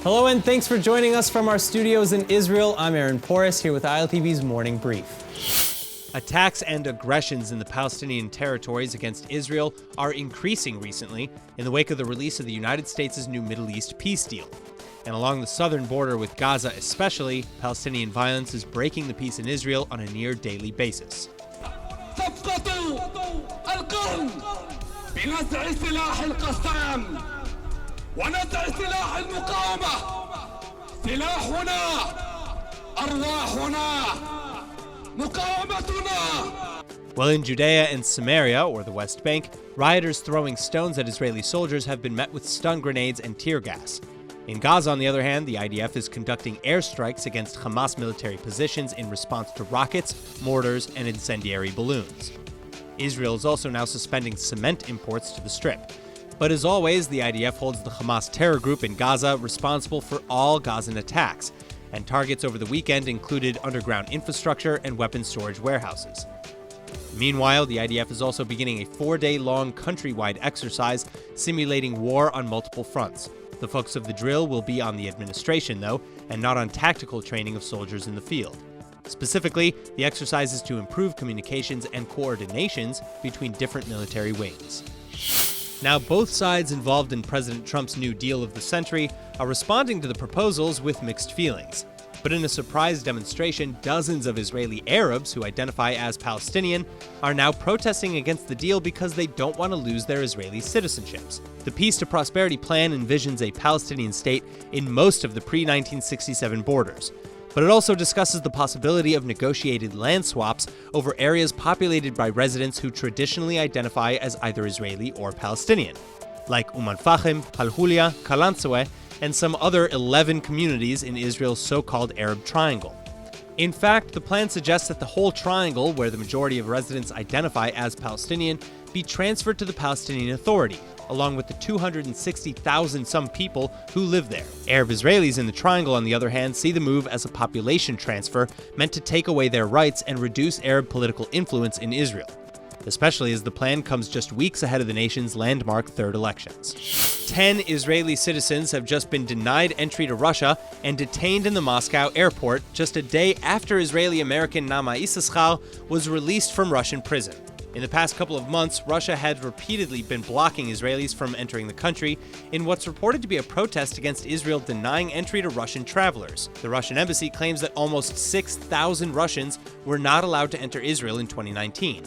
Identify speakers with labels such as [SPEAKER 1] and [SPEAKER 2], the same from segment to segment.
[SPEAKER 1] Hello and thanks for joining us from our studios in Israel. I'm Aaron Porras here with ILTV's Morning Brief.
[SPEAKER 2] Attacks and aggressions in the Palestinian territories against Israel are increasing recently in the wake of the release of the United States' new Middle East peace deal. And along the southern border with Gaza especially, Palestinian violence is breaking the peace in Israel on a near daily basis.
[SPEAKER 3] ونزع سلاح المقاومة سلاحنا أرواحنا مقاومتنا.
[SPEAKER 2] Well, in Judea and Samaria, or the West Bank, rioters throwing stones at Israeli soldiers have been met with stun grenades and tear gas. In Gaza, on the other hand, the IDF is conducting airstrikes against Hamas military positions in response to rockets, mortars, and incendiary balloons. Israel is also now suspending cement imports to the Strip. But as always, the IDF holds the Hamas terror group in Gaza responsible for all Gazan attacks, and targets over the weekend included underground infrastructure and weapons storage warehouses. Meanwhile, the IDF is also beginning a 4-day-long countrywide exercise simulating war on multiple fronts. The focus of the drill will be on the administration, though, and not on tactical training of soldiers in the field. Specifically, the exercise is to improve communications and coordinations between different military wings. Now, both sides involved in President Trump's new deal of the century are responding to the proposals with mixed feelings. But in a surprise demonstration, dozens of Israeli Arabs who identify as Palestinian are now protesting against the deal because they don't want to lose their Israeli citizenships. The Peace to Prosperity plan envisions a Palestinian state in most of the pre-1967 borders. But it also discusses the possibility of negotiated land swaps over areas populated by residents who traditionally identify as either Israeli or Palestinian, like Al-Fahim, Al-Hulia, Kalantzaweh, and some other 11 communities in Israel's so-called Arab Triangle. In fact, the plan suggests that the whole triangle, where the majority of residents identify as Palestinian, be transferred to the Palestinian Authority, along with the 260,000 some people who live there. Arab Israelis in the triangle, on the other hand, see the move as a population transfer meant to take away their rights and reduce Arab political influence in Israel, especially as the plan comes just weeks ahead of the nation's landmark third elections. 10 Israeli citizens have just been denied entry to Russia and detained in the Moscow airport just a day after Israeli-American Nama Issachar was released from Russian prison. In the past couple of months, Russia had repeatedly been blocking Israelis from entering the country in what's reported to be a protest against Israel denying entry to Russian travelers. The Russian embassy claims that almost 6,000 Russians were not allowed to enter Israel in 2019.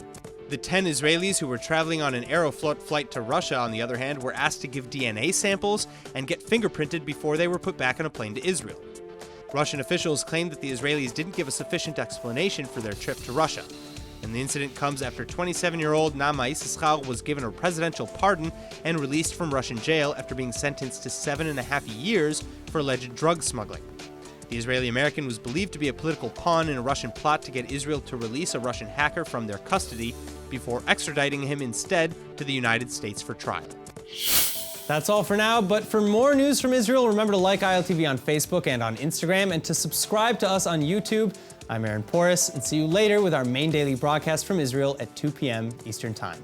[SPEAKER 2] The 10 Israelis who were traveling on an Aeroflot flight to Russia, on the other hand, were asked to give DNA samples and get fingerprinted before they were put back on a plane to Israel. Russian officials claimed that the Israelis didn't give a sufficient explanation for their trip to Russia. And the incident comes after 27-year-old Nama Issachar was given a presidential pardon and released from Russian jail after being sentenced to 7.5 years for alleged drug smuggling. The Israeli-American was believed to be a political pawn in a Russian plot to get Israel to release a Russian hacker from their custody before extraditing him instead to the United States for trial.
[SPEAKER 1] That's all for now, but for more news from Israel, remember to like ILTV on Facebook and on Instagram, and to subscribe to us on YouTube. I'm Aaron Porras, and see you later with our main daily broadcast from Israel at 2 p.m. Eastern Time.